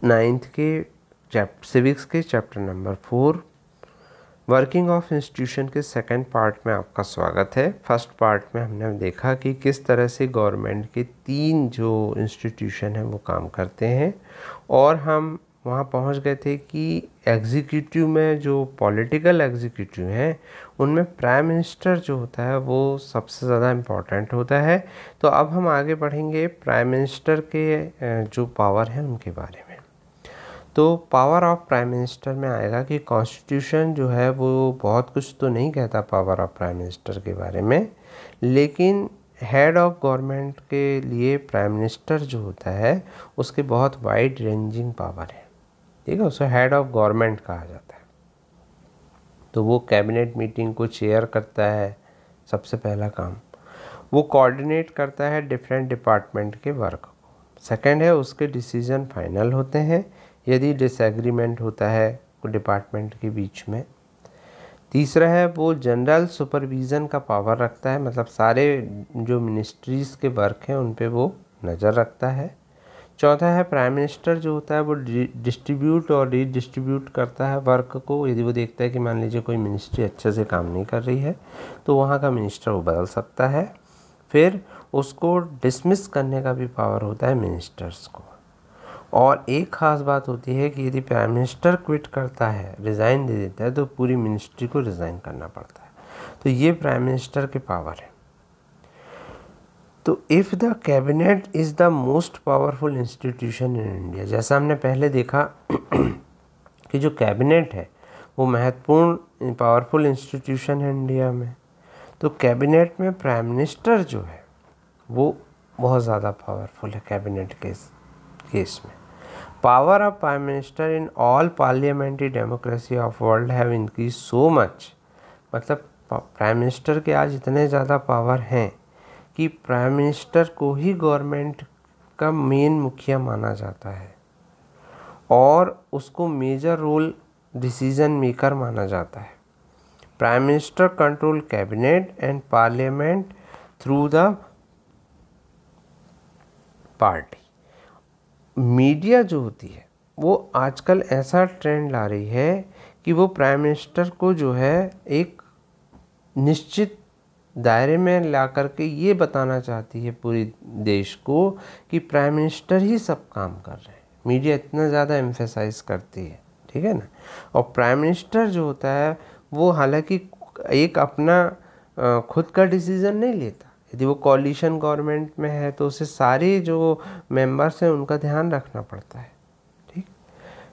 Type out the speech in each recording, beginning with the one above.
Ninth के civics के chapter number 4 working of institution के सेकंड पार्ट में आपका स्वागत है। फर्स्ट पार्ट में हमने देखा कि किस तरह से गवर्नमेंट के 3 जो इंस्टीट्यूशन हैं वो काम करते हैं, और हम वहाँ पहुँच गए थे कि एग्जीक्यूटिव में जो पॉलिटिकल एग्जीक्यूटिव हैं उनमें प्राइम मिनिस्टर जो होता है वो सबसे ज़्यादा इम्पॉर्टेंट होता है। तो अब हम आगे बढ़ेंगे प्राइम मिनिस्टर के जो पावर हैं उनके बारे में। तो पावर ऑफ प्राइम मिनिस्टर में आएगा कि कॉन्स्टिट्यूशन जो है वो बहुत कुछ तो नहीं कहता पावर ऑफ प्राइम मिनिस्टर के बारे में, लेकिन हेड ऑफ गवर्नमेंट के लिए प्राइम मिनिस्टर जो होता है उसके बहुत वाइड रेंजिंग पावर है। ठीक है, उसे हेड ऑफ गवर्नमेंट कहा जाता है। तो वो कैबिनेट मीटिंग को चेयर करता है, सबसे पहला काम। वो कोऑर्डिनेट करता है डिफरेंट डिपार्टमेंट के वर्क को। सेकंड है उसके डिसीजन फाइनल होते हैं यदि डिसएग्रीमेंट होता है डिपार्टमेंट के बीच में। तीसरा है वो जनरल सुपरविज़न का पावर रखता है, मतलब सारे जो मिनिस्ट्रीज़ के वर्क हैं उन पे वो नज़र रखता है। चौथा है प्राइम मिनिस्टर जो होता है वो डिस्ट्रीब्यूट और रीडिस्ट्रीब्यूट करता है वर्क को। यदि वो देखता है कि मान लीजिए कोई मिनिस्ट्री अच्छे से काम नहीं कर रही है तो वहाँ का मिनिस्टर वो बदल सकता है। फिर उसको डिसमिस करने का भी पावर होता है मिनिस्टर्स को। और एक ख़ास बात होती है कि यदि प्राइम मिनिस्टर क्विट करता है, रिज़ाइन दे देता है, तो पूरी मिनिस्ट्री को रिज़ाइन करना पड़ता है। तो ये प्राइम मिनिस्टर के पावर है। तो if the cabinet is the most powerful institution in India, जैसा हमने पहले देखा कि जो कैबिनेट है वो महत्वपूर्ण पावरफुल इंस्टीट्यूशन है इंडिया में। तो कैबिनेट में प्राइम मिनिस्टर जो है वो बहुत ज़्यादा पावरफुल है कैबिनेट के केस में। Power of prime minister in all parliamentary democracy of world have increase so much, मतलब प्राइम मिनिस्टर के आज इतने ज़्यादा पावर हैं कि प्राइम मिनिस्टर को ही गवर्नमेंट का मेन मुखिया माना जाता है और उसको मेजर रोल डिसीजन मेकर माना जाता है। Prime minister control cabinet and parliament through the party. Media जो होती है वो आजकल ऐसा ट्रेंड ला रही है कि वो प्राइम मिनिस्टर को जो है एक निश्चित दायरे में ला करके ये बताना चाहती है पूरी देश को कि प्राइम मिनिस्टर ही सब काम कर रहे हैं। मीडिया इतना ज़्यादा एम्फेसाइज करती है, ठीक है ना। और प्राइम मिनिस्टर जो होता है वो हालांकि एक अपना खुद का डिसीज़न नहीं लेता। यदि वो कोalition गवर्नमेंट में है तो उसे सारे जो मेंबर्स हैं उनका ध्यान रखना पड़ता है, ठीक।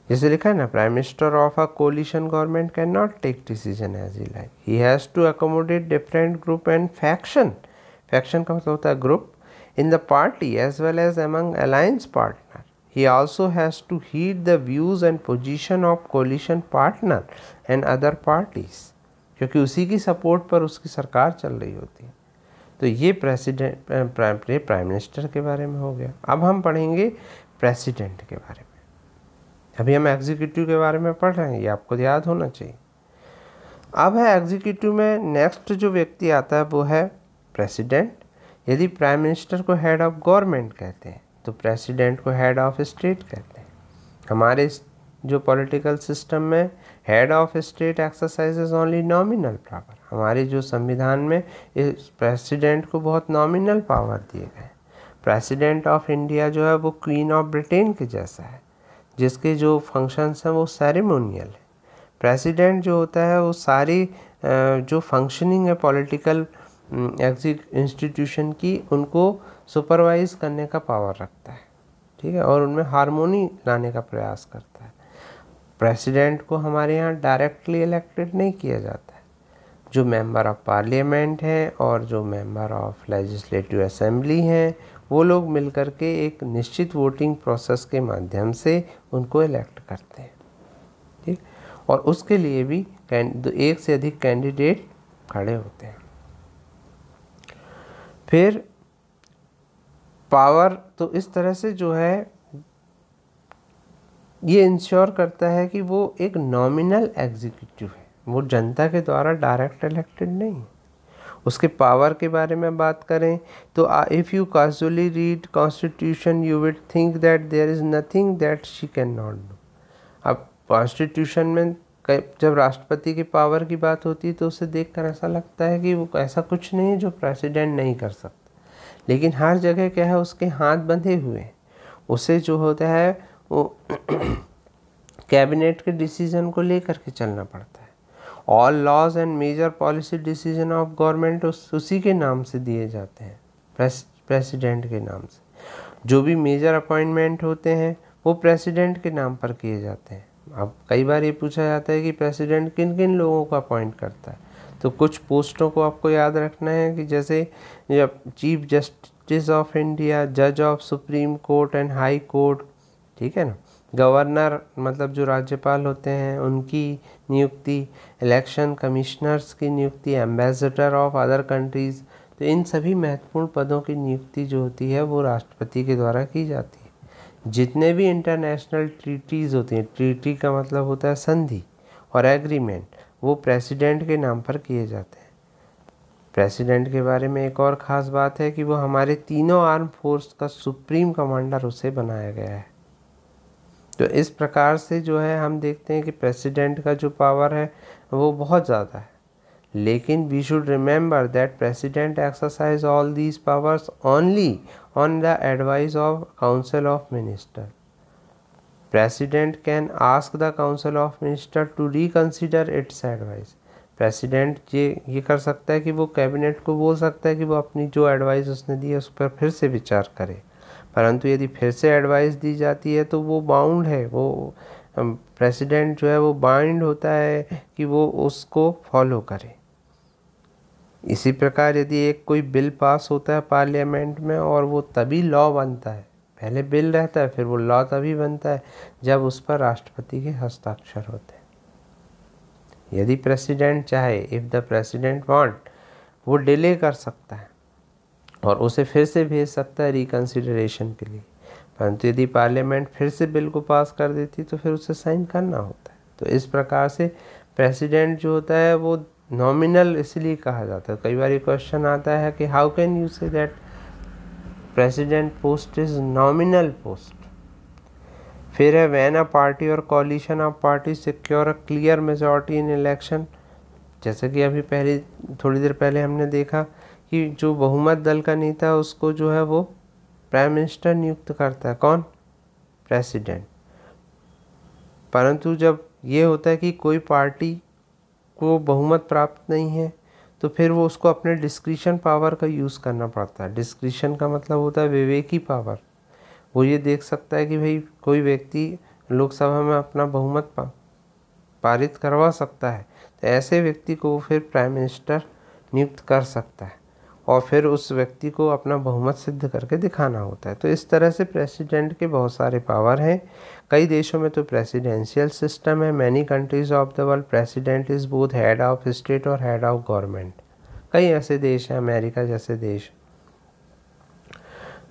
जैसे लिखा है ना, prime minister of a coalition government can not take decision as he like, he has to accommodate different group and faction. Faction का मतलब होता है group in the party as well as among alliance partner. He also has to heed the views and position of coalition partner and other parties, क्योंकि उसी की support पर उसकी सरकार चल रही होती है। तो ये प्राइम मिनिस्टर के बारे में हो गया। अब हम पढ़ेंगे प्रेसिडेंट के बारे में। अभी हम एग्जीक्यूटिव के बारे में पढ़ रहे हैं, ये आपको याद होना चाहिए। अब है एग्जीक्यूटिव में नेक्स्ट जो व्यक्ति आता है वो है प्रेसिडेंट। यदि प्राइम मिनिस्टर को हेड ऑफ गवर्नमेंट कहते हैं तो प्रेसिडेंट को हेड ऑफ स्टेट कहते हैं। हमारे जो पॉलिटिकल सिस्टम में head of state exercises only nominal power. हमारे जो संविधान में इस प्रेसिडेंट को बहुत नॉमिनल पावर दिए गए। प्रेसिडेंट ऑफ इंडिया जो है वो क्वीन ऑफ ब्रिटेन के जैसा है, जिसके जो फंक्शंस हैं वो सेरेमोनियल है। प्रेसिडेंट जो होता है वो सारी जो फंक्शनिंग है पॉलिटिकल इंस्टीट्यूशन की उनको सुपरवाइज करने का पावर रखता है, ठीक है, और उनमें हार्मोनी लाने का प्रयास करता है। प्रेसिडेंट को हमारे यहाँ डायरेक्टली इलेक्टेड नहीं किया जाता है। जो मेंबर ऑफ पार्लियामेंट हैं और जो मेंबर ऑफ लेजिस्लेटिव असेंबली हैं वो लोग मिलकर के एक निश्चित वोटिंग प्रोसेस के माध्यम से उनको इलेक्ट करते हैं, ठीक। और उसके लिए भी एक से अधिक कैंडिडेट खड़े होते हैं। फिर पावर तो इस तरह से जो है ये इंश्योर करता है कि वो एक नॉमिनल एग्जीक्यूटिव है, वो जनता के द्वारा डायरेक्ट इलेक्टेड नहीं है। उसके पावर के बारे में बात करें तो if you casually read constitution you will think that there is nothing that she can not do. अब कॉन्स्टिट्यूशन में जब राष्ट्रपति की पावर की बात होती है तो उसे देखकर ऐसा लगता है कि वो ऐसा कुछ नहीं है जो प्रेसिडेंट नहीं कर सकता, लेकिन हर जगह क्या है, उसके हाथ बंधे हुए हैं। उसे जो होता है वो कैबिनेट के डिसीजन को लेकर के चलना पड़ता है। All laws and major policy decision of government उसी के नाम से दिए जाते हैं, प्रेसिडेंट के नाम से। जो भी मेजर अपॉइंटमेंट होते हैं वो प्रेसिडेंट के नाम पर किए जाते हैं। अब कई बार ये पूछा जाता है कि प्रेसिडेंट किन किन लोगों को अपॉइंट करता है, तो कुछ पोस्टों को आपको याद रखना है कि जैसे चीफ जस्टिस ऑफ इंडिया, जज of supreme court and high court, ठीक है ना। गवर्नर मतलब जो राज्यपाल होते हैं उनकी नियुक्ति, इलेक्शन कमिश्नर्स की नियुक्ति, एम्बेसडर ऑफ अदर कंट्रीज़, तो इन सभी महत्वपूर्ण पदों की नियुक्ति जो होती है वो राष्ट्रपति के द्वारा की जाती है। जितने भी इंटरनेशनल ट्रीटीज़ होती हैं, ट्रीटी का मतलब होता है संधि और एग्रीमेंट, वो प्रेसिडेंट के नाम पर किए जाते हैं। प्रेसिडेंट के बारे में एक और ख़ास बात है कि वो हमारे तीनों आर्म फोर्स का सुप्रीम कमांडर उसे बनाया गया है। तो इस प्रकार से जो है हम देखते हैं कि प्रेसिडेंट का जो पावर है वो बहुत ज़्यादा है, लेकिन we should remember that president exercise all these powers only on the advice of council of minister. President can ask the council of minister to reconsider its advice. President ये कर सकता है कि वो कैबिनेट को बोल सकता है कि वो अपनी जो एडवाइस उसने दी है उस पर फिर से विचार करे, परंतु यदि फिर से एडवाइस दी जाती है तो वो बाउंड है, वो प्रेसिडेंट जो है वो बाइंड होता है कि वो उसको फॉलो करे। इसी प्रकार यदि एक कोई बिल पास होता है पार्लियामेंट में और वो तभी लॉ बनता है, पहले बिल रहता है फिर वो लॉ तभी बनता है जब उस पर राष्ट्रपति के हस्ताक्षर होते हैं। यदि प्रेसिडेंट चाहे, इफ़ द प्रेसिडेंट वांट, वो डिले कर सकता है और उसे फिर से भेज सकता है रिकंसिडरेशन के लिए, परंतु यदि पार्लियामेंट फिर से बिल को पास कर देती तो फिर उसे साइन करना होता है। तो इस प्रकार से प्रेसिडेंट जो होता है वो नॉमिनल इसलिए कहा जाता है। कई बार ये क्वेश्चन आता है कि how can you say that president post is nominal post. फिर है व्हेन अ पार्टी और coalition of party secure a clear majority in election. जैसे कि अभी थोड़ी देर पहले हमने देखा कि जो बहुमत दल का नेता है उसको जो है वो प्राइम मिनिस्टर नियुक्त करता है, कौन? प्रेसिडेंट। परंतु जब ये होता है कि कोई पार्टी को बहुमत प्राप्त नहीं है तो फिर वो उसको अपने डिस्क्रिशन पावर का यूज़ करना पड़ता है। डिस्क्रिशन का मतलब होता है विवेकी पावर। वो ये देख सकता है कि भाई कोई व्यक्ति लोकसभा में अपना बहुमत पारित करवा सकता है, तो ऐसे व्यक्ति को वो फिर प्राइम मिनिस्टर नियुक्त कर सकता है और फिर उस व्यक्ति को अपना बहुमत सिद्ध करके दिखाना होता है। तो इस तरह से प्रेसिडेंट के बहुत सारे पावर हैं। कई देशों में तो प्रेसिडेंशियल सिस्टम है। Many countries of the world president is both head of state और हेड ऑफ गवर्नमेंट। कई ऐसे देश हैं, अमेरिका जैसे देश,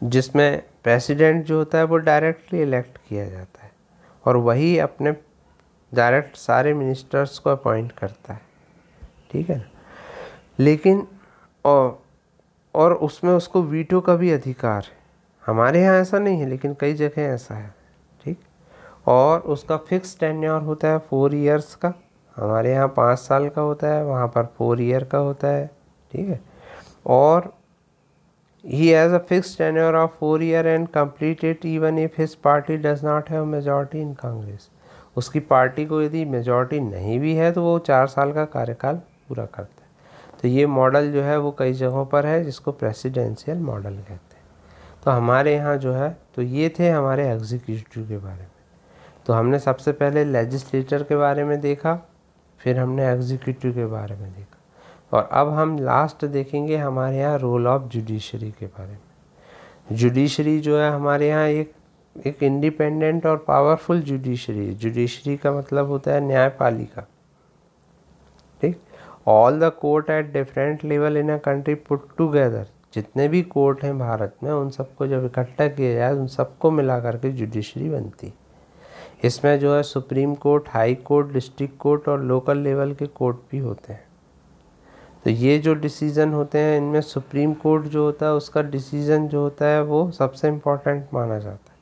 जिसमें प्रेसिडेंट जो होता है वो डायरेक्टली इलेक्ट किया जाता है और वही अपने डायरेक्ट सारे मिनिस्टर्स को अपॉइंट करता है, ठीक है ना। लेकिन और उसमें उसको वीटो का भी अधिकार है। हमारे यहाँ ऐसा नहीं है लेकिन कई जगह ऐसा है, ठीक। और उसका फिक्स टेन्योर होता है 4 ईयर्स का। हमारे यहाँ 5 साल का होता है, वहाँ पर 4 ईयर का होता है, ठीक है। और he has a fixed tenure of 4 years and complete it even if his party does not have majority in Congress। उसकी पार्टी को यदि मेजॉरिटी नहीं भी है तो वो 4 साल का कार्यकाल पूरा करता है। तो ये मॉडल जो है वो कई जगहों पर है जिसको प्रेसिडेंशियल मॉडल कहते हैं। तो हमारे यहाँ जो है, तो ये थे हमारे एग्जीक्यूटिव के बारे में। तो हमने सबसे पहले लेजिस्लेटर के बारे में देखा, फिर हमने एग्जीक्यूटिव के बारे में देखा, और अब हम लास्ट देखेंगे हमारे यहाँ रोल ऑफ जुडिशरी के बारे में। जुडिशरी जो है हमारे यहाँ एक इंडिपेंडेंट और पावरफुल जुडिशरी। जुडिशरी का मतलब होता है न्यायपालिका, ठीक। All the court at different level in a country put together. जितने भी कोर्ट हैं भारत में उन सबको जब इकट्ठा किया जाए उन सबको मिला करके जुडिशरी बनती। इसमें जो है supreme court, high court, district court और लोकल लेवल के कोर्ट भी होते हैं। तो ये जो डिसीज़न होते हैं इनमें सुप्रीम कोर्ट जो होता है उसका डिसीज़न जो होता है वो सबसे इम्पोर्टेंट माना जाता है।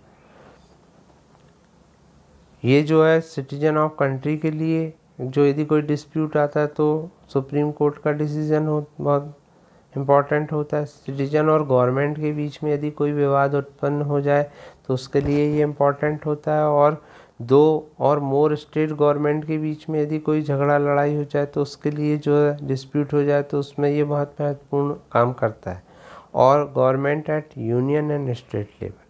ये जो है सिटीजन ऑफ कंट्री के लिए जो यदि कोई डिस्प्यूट आता है तो सुप्रीम कोर्ट का डिसीज़न बहुत इम्पॉर्टेंट होता है। सिटीजन और गवर्नमेंट के बीच में यदि कोई विवाद उत्पन्न हो जाए तो उसके लिए ये इम्पॉर्टेंट होता है। और 2 और मोर स्टेट गवर्नमेंट के बीच में यदि कोई झगड़ा लड़ाई हो जाए तो उसके लिए जो है डिस्प्यूट हो जाए तो उसमें ये बहुत महत्वपूर्ण काम करता है। और government at union and state level.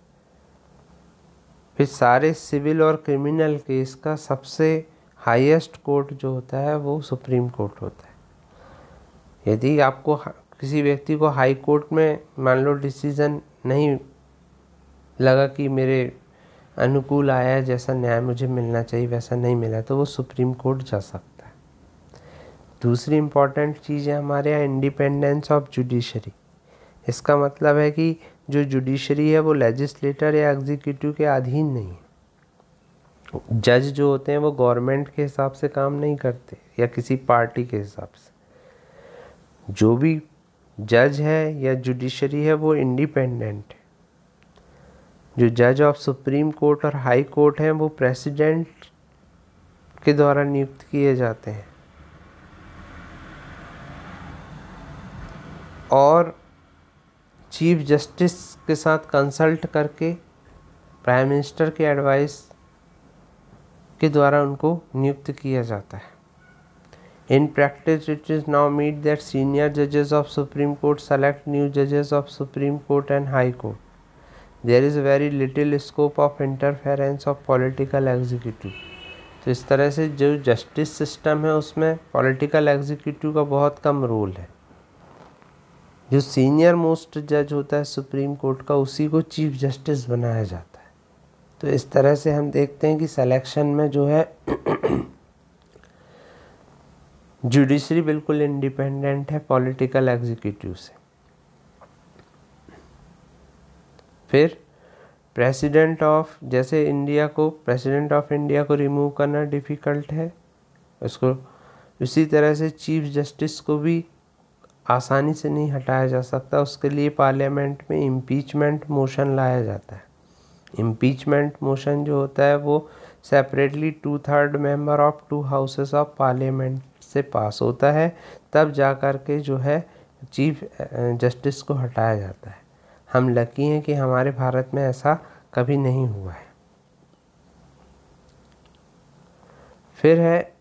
फिर सारे सिविल और क्रिमिनल केस का सबसे हाईएस्ट कोर्ट जो होता है वो सुप्रीम कोर्ट होता है। यदि आपको किसी व्यक्ति को हाई कोर्ट में मान लो डिसीज़न नहीं लगा कि मेरे अनुकूल आया, जैसा न्याय मुझे मिलना चाहिए वैसा नहीं मिला, तो वो सुप्रीम कोर्ट जा सकता है। दूसरी इम्पॉर्टेंट चीज़ है हमारे यहाँ इंडिपेंडेंस ऑफ जुडिशरी। इसका मतलब है कि जो जुडिशरी है वो लेजिस्लेटर या एग्जीक्यूटिव के अधीन नहीं है। जज जो होते हैं वो गवर्नमेंट के हिसाब से काम नहीं करते या किसी पार्टी के हिसाब से। जो भी जज है या जुडिशरी है वो इंडिपेंडेंट है। जो जज ऑफ सुप्रीम कोर्ट और हाई कोर्ट हैं वो प्रेसिडेंट के द्वारा नियुक्त किए जाते हैं और चीफ जस्टिस के साथ कंसल्ट करके प्राइम मिनिस्टर के एडवाइस के द्वारा उनको नियुक्त किया जाता है। In practice, it is now made that senior judges of Supreme Court select new judges of Supreme Court and High Court. There is very little scope of interference of political executive. तो इस तरह से जो justice system है उसमें political executive का बहुत कम role है। जो सीनियर मोस्ट जज होता है सुप्रीम कोर्ट का उसी को चीफ जस्टिस बनाया जाता है। तो इस तरह से हम देखते हैं कि सिलेक्शन में जो है जुडिशरी बिल्कुल इंडिपेंडेंट है पॉलिटिकल एग्जीक्यूटिव से। फिर president of president of India को रिमूव करना डिफ़िकल्ट है उसको। उसी तरह से चीफ जस्टिस को भी आसानी से नहीं हटाया जा सकता। उसके लिए पार्लियामेंट में इम्पीचमेंट मोशन लाया जाता है। इम्पीचमेंट मोशन जो होता है वो separately 2/3 member of 2 houses of parliament से पास होता है, तब जा कर के जो है चीफ जस्टिस को हटाया जाता है। हम लकी हैं कि हमारे भारत में ऐसा कभी नहीं हुआ है। फिर है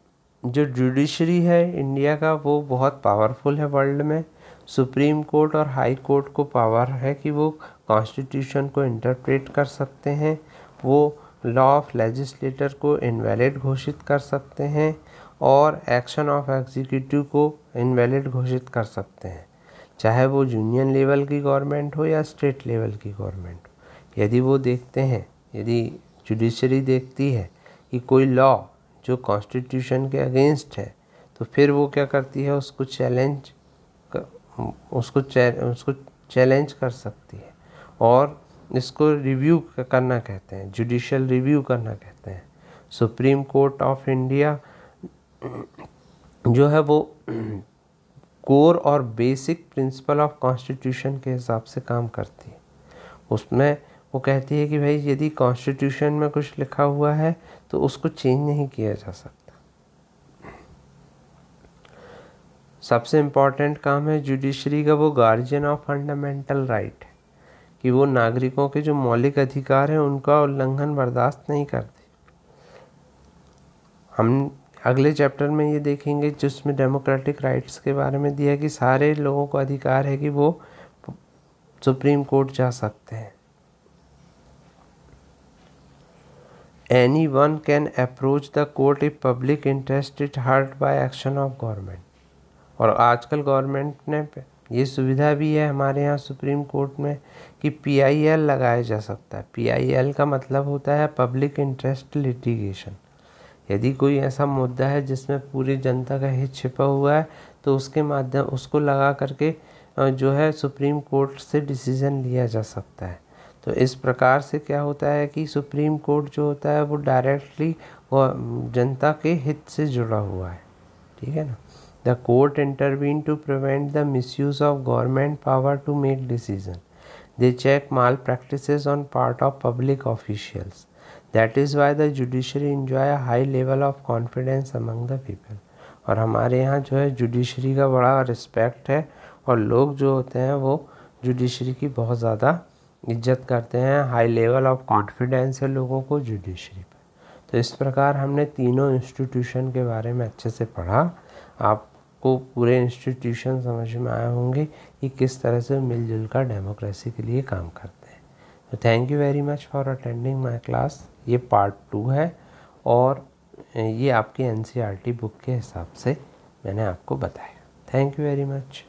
जो जुडिशरी है इंडिया का वो बहुत पावरफुल है वर्ल्ड में। सुप्रीम कोर्ट और हाई कोर्ट को पावर है कि वो कॉन्स्टिट्यूशन को इंटरप्रेट कर सकते हैं, वो लॉ ऑफ लेजिस्लेटर को इनवैलिड घोषित कर सकते हैं और एक्शन ऑफ एग्जीक्यूटिव को इनवैलिड घोषित कर सकते हैं, चाहे वो यूनियन लेवल की गवर्नमेंट हो या स्टेट लेवल की गवर्नमेंट हो। यदि वो देखते हैं, यदि जुडिशरी देखती है कि कोई लॉ जो कॉन्स्टिट्यूशन के अगेंस्ट है तो फिर वो क्या करती है उसको चैलेंज कर सकती है और इसको रिव्यू करना कहते हैं, जुडिशियल रिव्यू करना कहते हैं। सुप्रीम कोर्ट ऑफ इंडिया जो है वो कोर और बेसिक प्रिंसिपल ऑफ कॉन्स्टिट्यूशन के हिसाब से काम करती है। उसमें वो कहती है कि भाई यदि कॉन्स्टिट्यूशन में कुछ लिखा हुआ है तो उसको चेंज नहीं किया जा सकता। सबसे इम्पॉर्टेंट काम है जुडिशरी का, वो गार्जियन ऑफ फंडामेंटल राइट है कि वो नागरिकों के जो मौलिक अधिकार हैं उनका उल्लंघन बर्दाश्त नहीं करती। हम अगले चैप्टर में ये देखेंगे जिसमें डेमोक्रेटिक राइट्स के बारे में दिया है कि सारे लोगों को अधिकार है कि वो सुप्रीम कोर्ट जा सकते हैं। Anyone can approach the court if public interest is hurt by action of government। और आजकल गवर्नमेंट ने ये सुविधा भी है हमारे यहाँ सुप्रीम कोर्ट में कि PIL लगाया जा सकता है। PIL का मतलब होता है पब्लिक इंटरेस्ट लिटिगेशन। यदि कोई ऐसा मुद्दा है जिसमें पूरी जनता का हित छिपा हुआ है तो उसके माध्यम उसको लगा करके जो है सुप्रीम कोर्ट से डिसीज़न लिया जा सकता है। तो इस प्रकार से क्या होता है कि सुप्रीम कोर्ट जो होता है वो डायरेक्टली जनता के हित से जुड़ा हुआ है, ठीक है ना। The court intervene to prevent the misuse of government power to make decision. They check malpractices on part of public officials. That is why the judiciary enjoy a high level of confidence among the people. और हमारे यहाँ जो है judiciary का बड़ा respect है और लोग जो होते हैं वो जुडिशरी की बहुत ज़्यादा इज्जत करते हैं. हाई लेवल ऑफ कॉन्फिडेंस है लोगों को जुडिशरी पर. तो इस प्रकार हमने तीनों इंस्टीट्यूशन के बारे में अच्छे से पढ़ा. आपको पूरे इंस्टीट्यूशन समझ में आए होंगे कि किस तरह से मिलजुल कर डेमोक्रेसी के लिए काम करते हैं. तो thank you very much for attending my class. ये पार्ट 2 है और ये आपकी NCERT बुक के हिसाब से मैंने आपको बताया. Thank you very much.